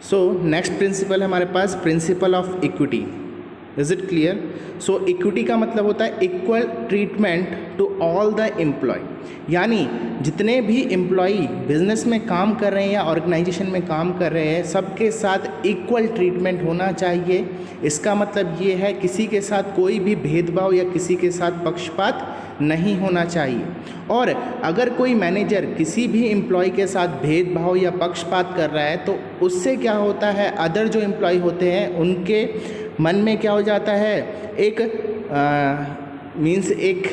So next principle है हमारे पास principle of equity. Is it clear? So equity का मतलब होता है equal treatment to all the employ, यानी जितने भी एम्प्लॉई बिजनेस में काम कर रहे हैं या ऑर्गेनाइजेशन में काम कर रहे हैं सबके साथ इक्वल ट्रीटमेंट होना चाहिए। इसका मतलब ये है किसी के साथ कोई भी भेदभाव या किसी के साथ पक्षपात नहीं होना चाहिए। और अगर कोई मैनेजर किसी भी एम्प्लॉय के साथ भेदभाव या पक्षपात कर रहा है तो उससे क्या होता है, अदर जो एम्प्लॉय होते हैं उनके मन में क्या हो जाता है, एक मीन्स एक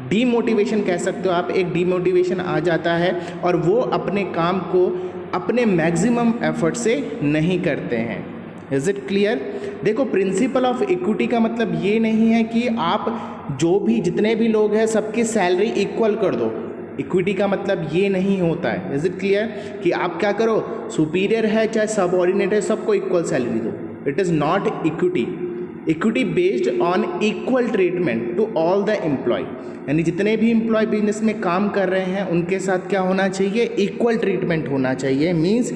डीमोटिवेशन कह सकते हो आप, एक डीमोटिवेशन आ जाता है और वो अपने काम को अपने मैक्सिमम एफर्ट से नहीं करते हैं। Is it clear? देखो प्रिंसिपल ऑफ इक्विटी का मतलब ये नहीं है कि आप जो भी जितने भी लोग हैं सबकी सैलरी इक्वल कर दो। इक्विटी का मतलब ये नहीं होता है। Is it clear? कि आप क्या करो, सुपीरियर है चाहे सबऑर्डिनेट है सबको इक्वल सैलरी दो। It is not equity. Equity based on equal treatment to all the employ, यानी जितने भी एम्प्लॉय बिजनेस में काम कर रहे हैं उनके साथ क्या होना चाहिए, इक्वल ट्रीटमेंट होना चाहिए। मीन्स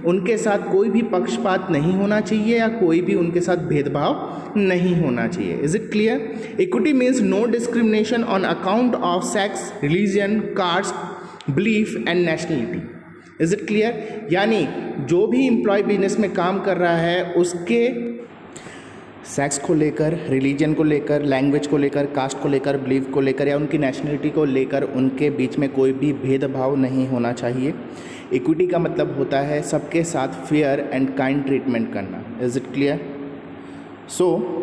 उनके साथ कोई भी पक्षपात नहीं होना चाहिए या कोई भी उनके साथ भेदभाव नहीं होना चाहिए। Is it clear? Equity means no discrimination on account of sex, religion, caste, belief and nationality. Is it clear? यानी जो भी एम्प्लॉय बिजनेस में काम कर रहा है उसके सेक्स को लेकर, रिलीजन को लेकर, लैंग्वेज को लेकर, कास्ट को लेकर, बिलीफ को लेकर या उनकी नेशनलिटी को लेकर उनके बीच में कोई भी भेदभाव नहीं होना चाहिए। इक्विटी का मतलब होता है सबके साथ फेयर एंड काइंड ट्रीटमेंट करना। Is it clear? सो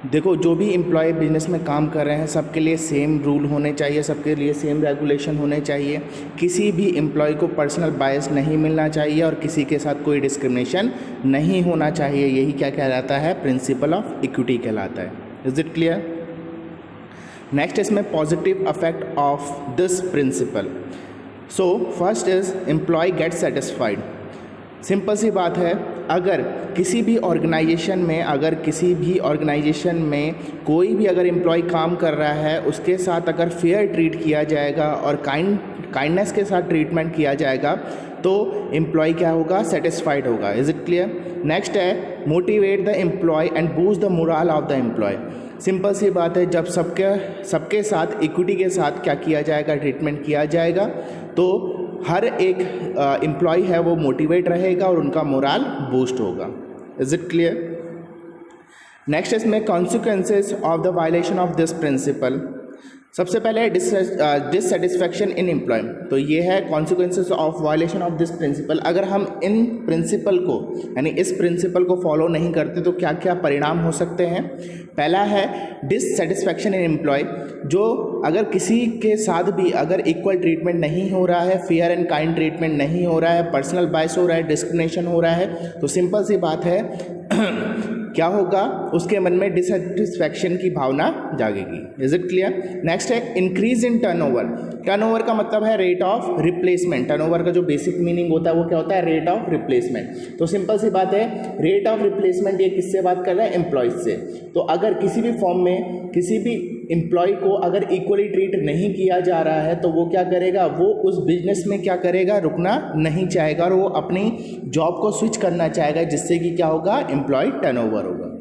देखो जो भी एम्प्लॉय बिजनेस में काम कर रहे हैं सबके लिए सेम रूल होने चाहिए, सबके लिए सेम रेगुलेशन होने चाहिए। किसी भी एम्प्लॉय को पर्सनल बायस नहीं मिलना चाहिए और किसी के साथ कोई डिस्क्रिमिनेशन नहीं होना चाहिए। यही क्या कहलाता है, प्रिंसिपल ऑफ इक्विटी कहलाता है। Is it clear? नेक्स्ट इसमें positive affect of this principle. So first is employee get satisfied. Simple सी बात है, अगर किसी भी ऑर्गेनाइजेशन में कोई भी अगर एम्प्लॉय काम कर रहा है उसके साथ अगर फेयर ट्रीट किया जाएगा और काइंडनेस के साथ ट्रीटमेंट किया जाएगा तो एम्प्लॉय क्या होगा, सेटिस्फाइड होगा। Is it clear? नेक्स्ट है motivate the employee and boost the morale of the employee. Simple सी बात है, जब सबके साथ इक्विटी के साथ क्या किया जाएगा, ट्रीटमेंट किया जाएगा तो हर एक एम्प्लॉय है वो मोटिवेट रहेगा और उनका मोरल बूस्ट होगा। Is it clear? नेक्स्ट इसमें consequences of the violation of this principal. सबसे पहले डिससेटिस्फैक्शन इन एम्प्लॉय, तो ये है consequences of violation of this principal. अगर हम इन प्रिंसिपल को यानी इस प्रिंसिपल को फॉलो नहीं करते तो क्या क्या परिणाम हो सकते हैं। पहला है डिससेटिस्फैक्शन इन एम्प्लॉय, जो अगर किसी के साथ भी अगर इक्वल ट्रीटमेंट नहीं हो रहा है, फेयर एंड काइंड ट्रीटमेंट नहीं हो रहा है, पर्सनल बायस हो रहा है, डिस्क्रिमिनेशन हो रहा है, तो सिंपल सी बात है क्या होगा, उसके मन में डिससेटिस्फैक्शन की भावना जागेगी। Is it clear? नेक्स्ट है इंक्रीज इन टर्नओवर। टर्नओवर का मतलब है रेट ऑफ रिप्लेसमेंट। टर्नओवर का जो बेसिक मीनिंग होता है वो क्या होता है, रेट ऑफ रिप्लेसमेंट। तो सिंपल सी बात है, रेट ऑफ रिप्लेसमेंट ये किससे बात कर रहा है, एम्प्लॉयज से। तो अगर किसी भी फॉर्म में किसी भी एम्प्लॉय को अगर इक्वली ट्रीट नहीं किया जा रहा है तो वो क्या करेगा, वो उस बिजनेस में क्या करेगा, रुकना नहीं चाहेगा और वो अपनी जॉब को स्विच करना चाहेगा, जिससे कि क्या होगा, एम्प्लॉय टर्नओवर होगा।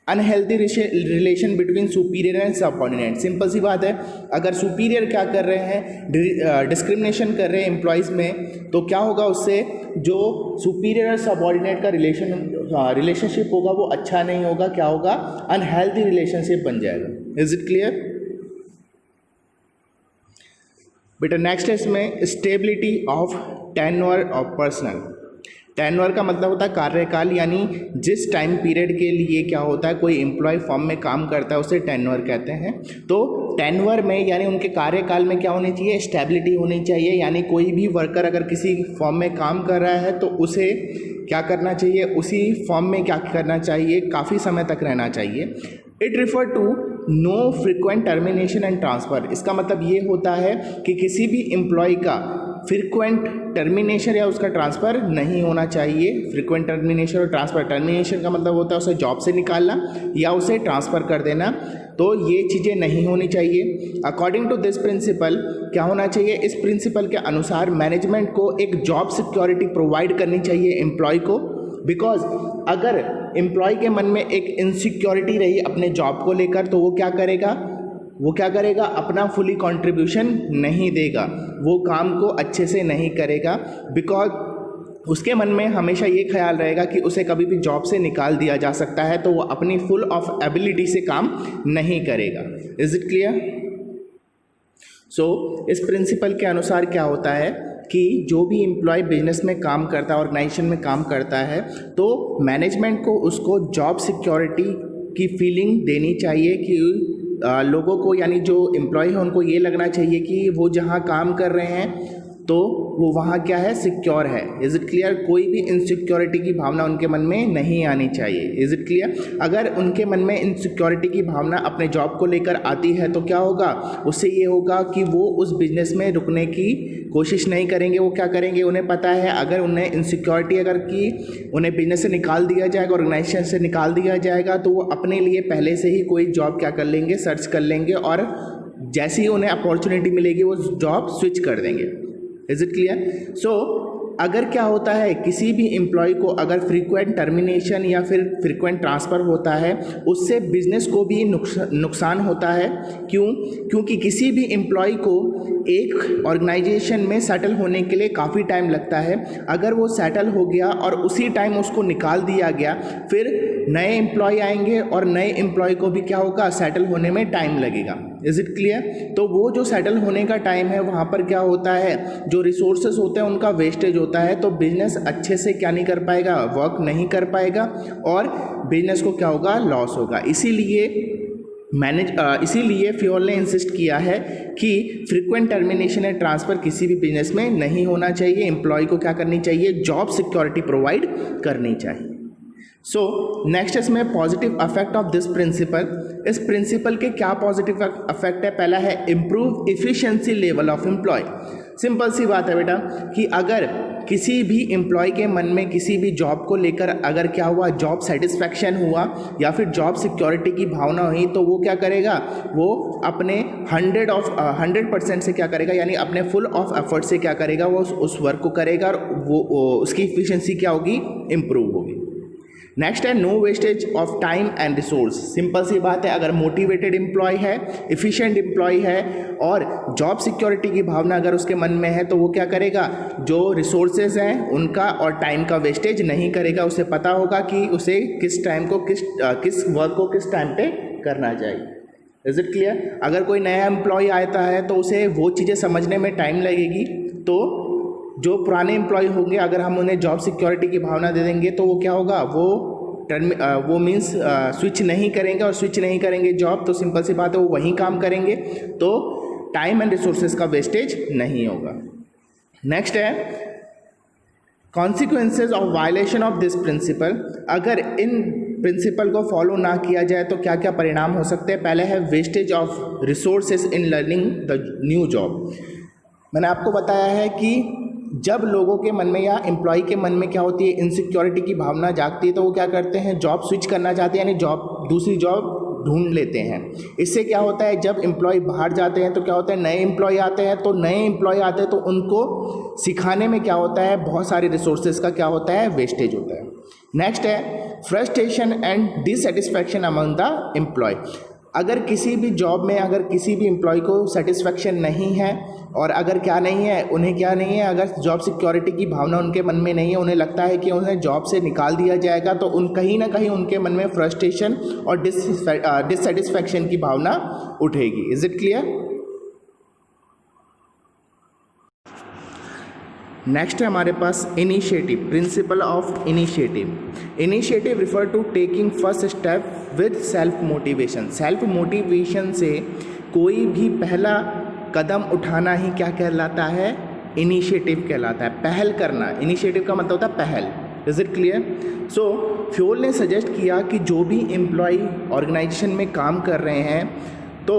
Unhealthy relation between superior and subordinate. Simple सी बात है, अगर सुपीरियर क्या कर रहे हैं, डिस्क्रिमिनेशन कर रहे हैं एम्प्लॉयज़ में, तो क्या होगा, उससे जो सुपीरियर और सबऑर्डिनेट का रिलेशनशिप होगा वो अच्छा नहीं होगा। क्या होगा, अनहेल्दी रिलेशनशिप बन जाएगा। Is it clear? बेटा नेक्स्ट है इसमें stability of tenure of personal. Tenure का मतलब होता है कार्यकाल, यानी जिस टाइम पीरियड के लिए क्या होता है कोई एम्प्लॉय फॉर्म में काम करता है उसे टेन्योर कहते हैं। तो टेन्योर में यानी उनके कार्यकाल में क्या होनी चाहिए, स्टेबिलिटी होनी चाहिए। यानी कोई भी वर्कर अगर किसी फॉर्म में काम कर रहा है तो उसे क्या करना चाहिए, उसी फॉर्म में क्या करना चाहिए, काफ़ी समय तक रहना चाहिए। It refer to no frequent termination and transfer. इसका मतलब ये होता है कि किसी भी एम्प्लॉय का फ्रीक्वेंट टर्मिनेशन या उसका ट्रांसफ़र नहीं होना चाहिए। फ्रीक्वेंट टर्मिनेशन और ट्रांसफ़र, टर्मिनेशन का मतलब होता है उसे जॉब से निकालना या उसे ट्रांसफ़र कर देना, तो ये चीज़ें नहीं होनी चाहिए। अकॉर्डिंग टू दिस प्रिंसिपल क्या होना चाहिए, इस प्रिंसिपल के अनुसार मैनेजमेंट को एक जॉब सिक्योरिटी प्रोवाइड करनी चाहिए एम्प्लॉय को, बिकॉज अगर एम्प्लॉय के मन में एक इनसिक्योरिटी रही अपने जॉब को लेकर तो वो क्या करेगा, अपना फुली कंट्रीब्यूशन नहीं देगा, वो काम को अच्छे से नहीं करेगा, बिकॉज उसके मन में हमेशा ये ख्याल रहेगा कि उसे कभी भी जॉब से निकाल दिया जा सकता है, तो वो अपनी फुल ऑफ एबिलिटी से काम नहीं करेगा। Is it clear? सो इस प्रिंसिपल के अनुसार क्या होता है कि जो भी एम्प्लॉय बिजनेस में काम करता है, ऑर्गेनाइजेशन में काम करता है, तो मैनेजमेंट को उसको जॉब सिक्योरिटी की फीलिंग देनी चाहिए कि लोगों को, यानी जो एम्प्लॉय है उनको ये लगना चाहिए कि वो जहाँ काम कर रहे हैं तो वो वहाँ क्या है, सिक्योर है। Is it clear? कोई भी इनसिक्योरिटी की भावना उनके मन में नहीं आनी चाहिए। Is it clear? अगर उनके मन में इनसिक्योरिटी की भावना अपने जॉब को लेकर आती है तो क्या होगा, उससे ये होगा कि वो उस बिज़नेस में रुकने की कोशिश नहीं करेंगे। वो क्या करेंगे, उन्हें पता है अगर उन्हें इनसिक्योरिटी अगर की उन्हें बिजनेस से निकाल दिया जाएगा, ऑर्गेनाइजेशन से निकाल दिया जाएगा, तो वो अपने लिए पहले से ही कोई जॉब क्या कर लेंगे, सर्च कर लेंगे, और जैसे ही उन्हें अपॉर्चुनिटी मिलेगी वो जॉब स्विच कर देंगे। Is it clear? सो अगर क्या होता है, किसी भी एम्प्लॉय को अगर फ्रीक्वेंट टर्मिनेशन या फिर फ्रीक्वेंट ट्रांसफ़र होता है, उससे बिजनेस को भी नुकसान होता है। क्योंकि किसी भी एम्प्लॉय को एक ऑर्गेनाइजेशन में सेटल होने के लिए काफ़ी टाइम लगता है। अगर वो सेटल हो गया और उसी टाइम उसको निकाल दिया गया, फिर नए एम्प्लॉय आएंगे और नए एम्प्लॉय को भी क्या होगा, सेटल होने में टाइम लगेगा। Is it clear? तो वो जो सेटल होने का टाइम है, वहाँ पर क्या होता है, जो रिसोर्सेज होते हैं उनका वेस्टेज होता है, तो बिजनेस अच्छे से क्या नहीं कर पाएगा, वर्क नहीं कर पाएगा, और बिजनेस को क्या होगा, लॉस होगा। इसीलिए फ्योल ने इंसिस्ट किया है कि फ्रीक्वेंट टर्मिनेशन एंड ट्रांसफ़र किसी भी बिजनेस में नहीं होना चाहिए। एम्प्लॉय को क्या करनी चाहिए, जॉब सिक्योरिटी प्रोवाइड करनी चाहिए। सो नेक्स्ट इसमें positive affect of this principle. इस प्रिंसिपल के क्या पॉजिटिव अफेक्ट है? पहला है improve efficiency level of employee. Simple सी बात है बेटा कि अगर किसी भी एम्प्लॉय के मन में किसी भी जॉब को लेकर अगर क्या हुआ, जॉब सेटिस्फैक्शन हुआ या फिर जॉब सिक्योरिटी की भावना हुई, तो वो क्या करेगा, वो अपने 100% से क्या करेगा, यानी अपने फुल ऑफ एफर्ट से क्या करेगा, वो उस वर्क को करेगा और वो उसकी इफिशिएंसी क्या होगी, इम्प्रूव होगी। नेक्स्ट है no wastage of time and resource. Simple सी बात है, अगर मोटिवेटेड एम्प्लॉय है, इफ़िशिएंट एम्प्लॉय है और जॉब सिक्योरिटी की भावना अगर उसके मन में है, तो वो क्या करेगा, जो रिसोर्सेज हैं उनका और टाइम का वेस्टेज नहीं करेगा। उसे पता होगा कि उसे किस टाइम को किस वर्क को किस टाइम पे करना चाहिए। Is it clear? अगर कोई नया एम्प्लॉय आता है तो उसे वो चीज़ें समझने में टाइम लगेगी, तो जो पुराने एम्प्लॉय होंगे अगर हम उन्हें जॉब सिक्योरिटी की भावना दे देंगे तो वो क्या होगा, वो मीन्स स्विच नहीं करेंगे, और स्विच नहीं करेंगे जॉब, तो सिंपल सी बात है वो वहीं काम करेंगे, तो टाइम एंड रिसोर्सेज का वेस्टेज नहीं होगा। नेक्स्ट है consequences of violation of this principal. अगर इन प्रिंसिपल को फॉलो ना किया जाए तो क्या क्या परिणाम हो सकते हैं? पहले है wastage of resources in learning the new job. मैंने आपको बताया है कि जब लोगों के मन में या एम्प्लॉय के मन में क्या होती है, इनसिक्योरिटी की भावना जागती है, तो वो क्या करते हैं, जॉब स्विच करना चाहते हैं, यानी दूसरी जॉब ढूंढ लेते हैं। इससे क्या होता है, जब एम्प्लॉय बाहर जाते हैं तो क्या होता है, नए एम्प्लॉय आते हैं, तो नए एम्प्लॉय आते हैं तो उनको सिखाने में क्या होता है, बहुत सारे रिसोर्सेज का क्या होता है, वेस्टेज होता है। नेक्स्ट है frustration and dissatisfaction among the employ. अगर किसी भी जॉब में अगर किसी भी एम्प्लॉय को सेटिस्फैक्शन नहीं है, और अगर क्या नहीं है, उन्हें क्या नहीं है, अगर जॉब सिक्योरिटी की भावना उनके मन में नहीं है, उन्हें लगता है कि उन्हें जॉब से निकाल दिया जाएगा, तो कहीं ना कहीं उनके मन में फ्रस्ट्रेशन और डिससेटिस्फैक्शन की भावना उठेगी। Is it clear? नेक्स्ट है हमारे पास initiative, principle of initiative. Initiative refer to taking first step with self motivation. Self motivation से कोई भी पहला कदम उठाना ही क्या कहलाता है, इनिशिएटिव कहलाता है, पहल करना। इनिशिएटिव का मतलब होता है पहल। Is it clear? So Fayol ने सजेस्ट किया कि जो भी एम्प्लॉय ऑर्गेनाइजेशन में काम कर रहे हैं तो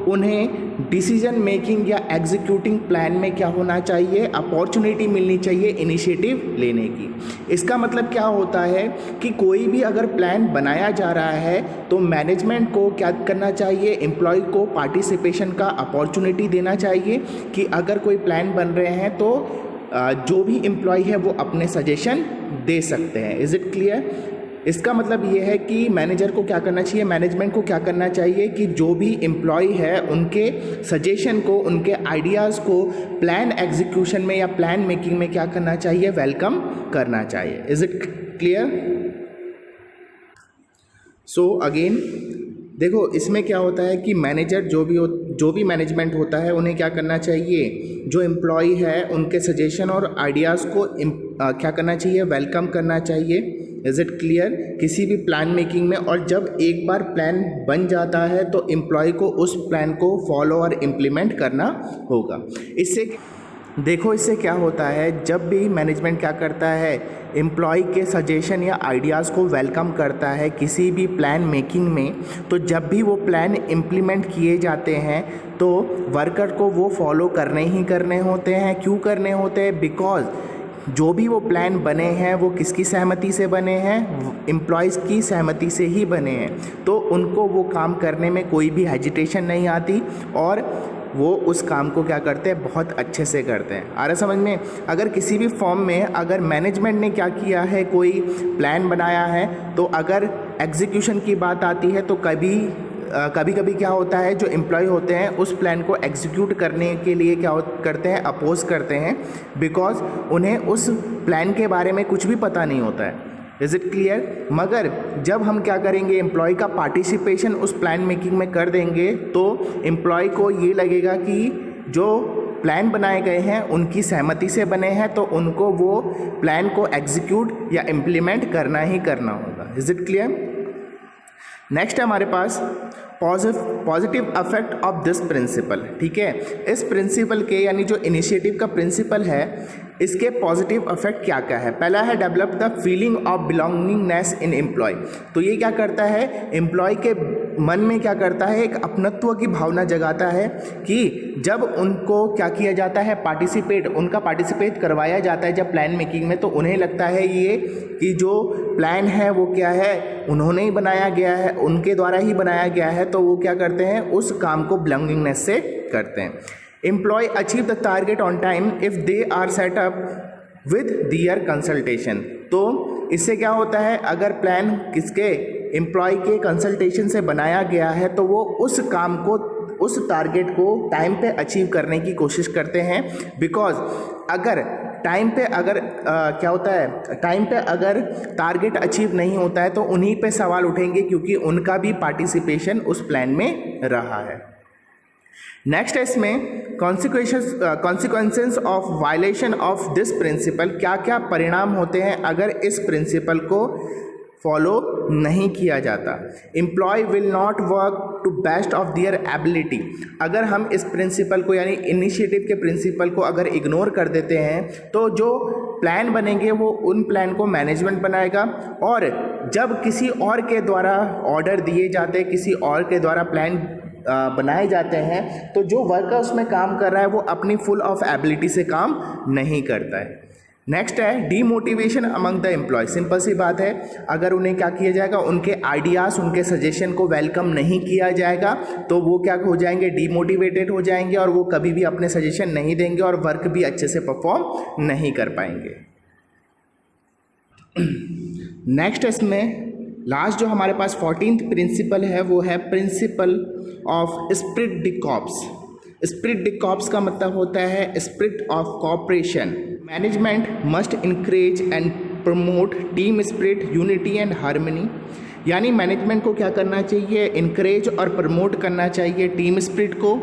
उन्हें डिसीजन मेकिंग या एग्जीक्यूटिंग प्लान में क्या होना चाहिए, अपॉर्चुनिटी मिलनी चाहिए इनिशिएटिव लेने की। इसका मतलब क्या होता है कि कोई भी अगर प्लान बनाया जा रहा है तो मैनेजमेंट को क्या करना चाहिए, एम्प्लॉय को पार्टिसिपेशन का अपॉर्चुनिटी देना चाहिए कि अगर कोई प्लान बन रहे हैं तो जो भी एम्प्लॉय है वो अपने सजेशन दे सकते हैं। Is it clear? इसका मतलब ये है कि मैनेजर को क्या करना चाहिए, मैनेजमेंट को क्या करना चाहिए कि जो भी एम्प्लॉय है उनके सजेशन को, उनके आइडियाज़ को प्लान एग्जीक्यूशन में या प्लान मेकिंग में क्या करना चाहिए, वेलकम करना चाहिए। Is it clear? So again देखो, इसमें क्या होता है कि मैनेजर जो भी मैनेजमेंट होता है उन्हें क्या करना चाहिए, जो एम्प्लॉय है उनके सजेशन और आइडियाज़ को क्या करना चाहिए, वेलकम करना चाहिए। Is it clear? किसी भी प्लान मेकिंग में। और जब एक बार प्लान बन जाता है तो एम्प्लॉय को उस प्लान को फॉलो और इम्प्लीमेंट करना होगा। इससे देखो, इससे क्या होता है, जब भी मैनेजमेंट क्या करता है, एम्प्लॉय के सजेशन या आइडियाज़ को वेलकम करता है किसी भी प्लान मेकिंग में, तो जब भी वो प्लान इम्प्लीमेंट किए जाते हैं तो वर्कर को वो फॉलो करने ही करने होते हैं। क्यों करने होते हैं? बिकॉज जो भी वो प्लान बने हैं वो किसकी सहमति से बने हैं, एम्प्लॉयज़ की सहमति से ही बने हैं। तो उनको वो काम करने में कोई भी हेजिटेशन नहीं आती और वो उस काम को क्या करते हैं, बहुत अच्छे से करते हैं। आ रहा समझ में? अगर किसी भी फॉर्म में अगर मैनेजमेंट ने क्या किया है, कोई प्लान बनाया है, तो अगर एग्जीक्यूशन की बात आती है तो कभी कभी क्या होता है, जो एम्प्लॉय होते हैं उस प्लान को एग्जीक्यूट करने के लिए क्या करते हैं, अपोज करते हैं, बिकॉज उन्हें उस प्लान के बारे में कुछ भी पता नहीं होता है। Is it clear? मगर जब हम क्या करेंगे, एम्प्लॉय का पार्टिसिपेशन उस प्लान मेकिंग में कर देंगे तो एम्प्लॉय को ये लगेगा कि जो प्लान बनाए गए हैं उनकी सहमति से बने हैं, तो उनको वो प्लान को एग्जीक्यूट या इम्प्लीमेंट करना ही करना होगा। Is it clear? नेक्स्ट है हमारे पास positive affect of this principle. ठीक है, इस प्रिंसिपल के यानी जो इनिशिएटिव का प्रिंसिपल है इसके पॉजिटिव अफेक्ट क्या क्या है। पहला है develop the feeling of belongingness in employ. तो ये क्या करता है, एम्प्लॉय के मन में क्या करता है, एक अपनत्व की भावना जगाता है कि जब उनको क्या किया जाता है, उनका पार्टिसिपेट करवाया जाता है जब प्लान मेकिंग में, तो उन्हें लगता है ये कि जो प्लान है वो क्या है, उन्होंने ही बनाया गया है, उनके द्वारा ही बनाया गया है, तो वो क्या करते हैं, उस काम को बिलोंगिंगनेस से करते हैं। Employ achieve the target on time if they are set up with their consultation. तो इससे क्या होता है, अगर प्लान किसके, एम्प्लॉय के कंसल्टेशन से बनाया गया है तो वो उस काम को, उस टारगेट को टाइम पे अचीव करने की कोशिश करते हैं। बिकॉज अगर टाइम पे क्या होता है, टाइम पे अगर टारगेट अचीव नहीं होता है तो उन्हीं पे सवाल उठेंगे क्योंकि उनका भी पार्टिसिपेशन उस प्लान में रहा है। नेक्स्ट है इसमें consequences of violation of this principle. क्या क्या परिणाम होते हैं अगर इस प्रिंसिपल को फॉलो नहीं किया जाता। Employ will not work to best of their ability. अगर हम इस प्रिंसिपल को यानी इनिशिएटिव के प्रिंसिपल को अगर इग्नोर कर देते हैं तो जो प्लान बनेंगे वो उन प्लान को मैनेजमेंट बनाएगा, और जब किसी और के द्वारा ऑर्डर दिए जाते हैं, किसी और के द्वारा प्लान बनाए जाते हैं, तो जो वर्कर उसमें काम कर रहा है वो अपनी फुल ऑफ एबिलिटी से काम नहीं करता है। नेक्स्ट है demotivation among the employee. Simple सी बात है, अगर उन्हें क्या किया जाएगा, उनके आइडियाज़, उनके सजेशन को वेलकम नहीं किया जाएगा तो वो क्या हो जाएंगे, डीमोटिवेटेड हो जाएंगे और वो कभी भी अपने सजेशन नहीं देंगे और वर्क भी अच्छे से परफॉर्म नहीं कर पाएंगे। नेक्स्ट इसमें लास्ट जो हमारे पास 14th प्रिंसिपल है वो है principle of spirit D corps. Spirit D corps का मतलब होता है spirit of corporation. Management must encourage and promote team spirit, unity and harmony. यानी मैनेजमेंट को क्या करना चाहिए, इंकरेज और प्रमोट करना चाहिए टीम स्पिरिट को,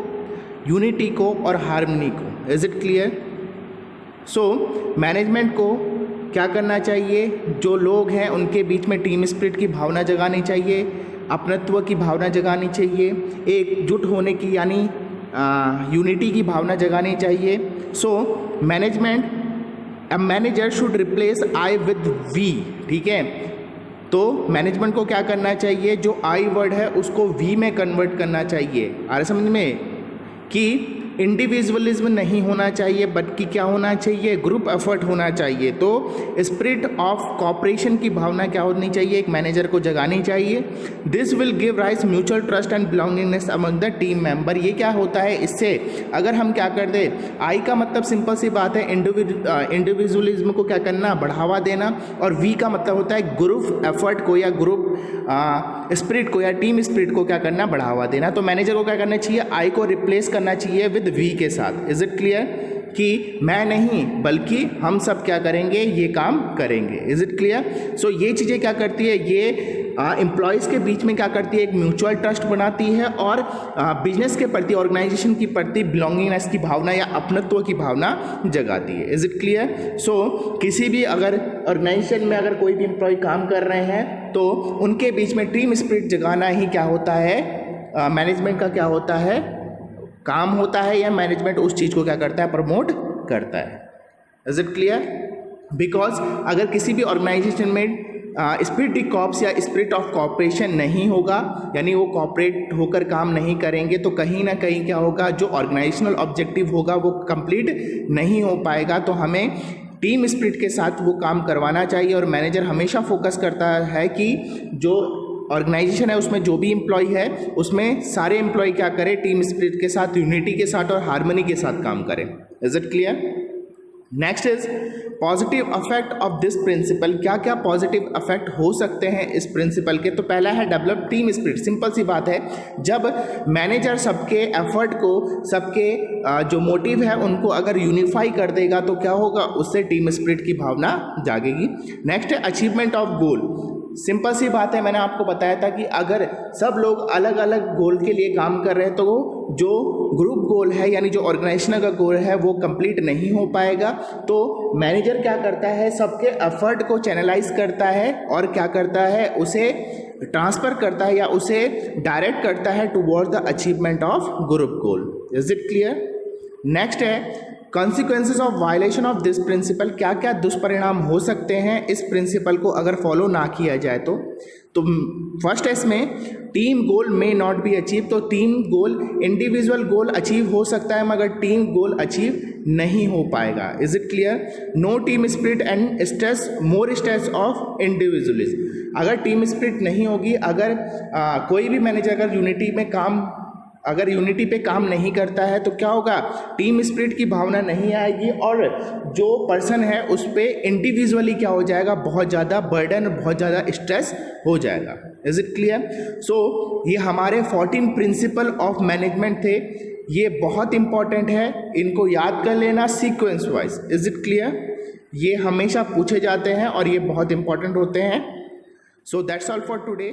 यूनिटी को और हार्मनी को। Is it clear? So management को क्या करना चाहिए, जो लोग हैं उनके बीच में टीम स्पिरिट की भावना जगानी चाहिए, अपनत्व की भावना जगानी चाहिए, एकजुट होने की यानी यूनिटी की भावना जगानी चाहिए। So management, a manager should replace I with we. ठीक है, तो मैनेजमेंट को क्या करना चाहिए, जो आई वर्ड है उसको वी में कन्वर्ट करना चाहिए। आ रहा समझ में कि इंडिविजुअलिज्म नहीं होना चाहिए बल्कि क्या होना चाहिए, ग्रुप एफर्ट होना चाहिए। तो स्पिरिट ऑफ कॉपरेशन की भावना क्या होनी चाहिए, एक मैनेजर को जगानी चाहिए। This will give rise mutual trust and belongingness among the team member. ये क्या होता है, इससे अगर हम क्या कर दे, आई का मतलब सिंपल सी बात है इंडिविजुअलिज्म को क्या करना, बढ़ावा देना, और वी का मतलब होता है ग्रुप एफर्ट को या ग्रुप स्पिरिट को या टीम स्पिरिट को क्या करना, बढ़ावा देना। तो मैनेजर को क्या करना चाहिए, आई को रिप्लेस करना चाहिए विद वी के साथ। इज इट क्लियर कि मैं नहीं बल्कि हम सब क्या करेंगे, ये काम करेंगे। Is it clear. सो ये चीज़ें क्या करती है, ये एम्प्लॉयज़ के बीच में क्या करती है, एक म्यूचुअल ट्रस्ट बनाती है और बिजनेस के प्रति, ऑर्गेनाइजेशन की प्रति बिलोंगिंगनेस की भावना या अपनत्व की भावना जगाती है। Is it clear. सो किसी भी अगर ऑर्गेनाइजेशन में अगर कोई भी एम्प्लॉय काम कर रहे हैं तो उनके बीच में टीम स्पिरिट जगाना ही क्या होता है, मैनेजमेंट का क्या होता है, काम होता है, या मैनेजमेंट उस चीज़ को क्या करता है, प्रमोट करता है। Is it clear. बिकॉज अगर किसी भी ऑर्गेनाइजेशन में स्पिरिट कॉप्स या स्पिरिट ऑफ कॉपरेशन नहीं होगा, यानी वो कॉपरेट होकर काम नहीं करेंगे, तो कहीं ना कहीं क्या होगा, जो ऑर्गेनाइजेशनल ऑब्जेक्टिव होगा वो कंप्लीट नहीं हो पाएगा। तो हमें टीम स्पिरिट के साथ वो काम करवाना चाहिए। और मैनेजर हमेशा फोकस करता है कि जो ऑर्गेनाइजेशन है उसमें जो भी एम्प्लॉय है उसमें सारे एम्प्लॉय क्या करें, टीम स्पिरिट के साथ, यूनिटी के साथ और हार्मनी के साथ काम करें। Is it clear. Next is positive affect of this principle. क्या क्या पॉजिटिव अफेक्ट हो सकते हैं इस प्रिंसिपल के। तो पहला है डेवलप टीम स्पिरिट। सिंपल सी बात है, जब मैनेजर सबके एफर्ट को, सबके जो मोटिव है उनको अगर यूनिफाई कर देगा तो क्या होगा, उससे टीम स्पिरिट की भावना जागेगी। नेक्स्ट है अचीवमेंट ऑफ गोल। सिंपल सी बात है, मैंने आपको बताया था कि अगर सब लोग अलग अलग गोल के लिए काम कर रहे हैं तो जो ग्रुप गोल है यानी जो ऑर्गेनाइजेशन का गोल है वो कंप्लीट नहीं हो पाएगा। तो मैनेजर क्या करता है, सबके एफर्ट को चैनलाइज करता है और क्या करता है, उसे ट्रांसफ़र करता है या उसे डायरेक्ट करता है towards the achievement of group goal. Is it clear. Next है consequences of violation of this principle. क्या क्या दुष्परिणाम हो सकते हैं इस प्रिंसिपल को अगर फॉलो ना किया जाए तो फर्स्ट है इसमें team goal may not be achieve. तो team goal, individual goal achieve हो सकता है मगर टीम गोल अचीव नहीं हो पाएगा। Is it clear. No team spirit and stress, more stress of individualism. अगर टीम स्पिरिट नहीं होगी, अगर कोई भी मैनेजर अगर यूनिटी पे काम नहीं करता है तो क्या होगा, टीम स्पिरिट की भावना नहीं आएगी और जो पर्सन है उस पर इंडिविजुअली क्या हो जाएगा, बहुत ज़्यादा बर्डन, बहुत ज़्यादा स्ट्रेस हो जाएगा। Is it clear. सो ये हमारे 14 प्रिंसिपल ऑफ मैनेजमेंट थे, ये बहुत इंपॉर्टेंट है, इनको याद कर लेना sequence wise. Is it clear. ये हमेशा पूछे जाते हैं और ये बहुत इंपॉर्टेंट होते हैं। So that's all for today.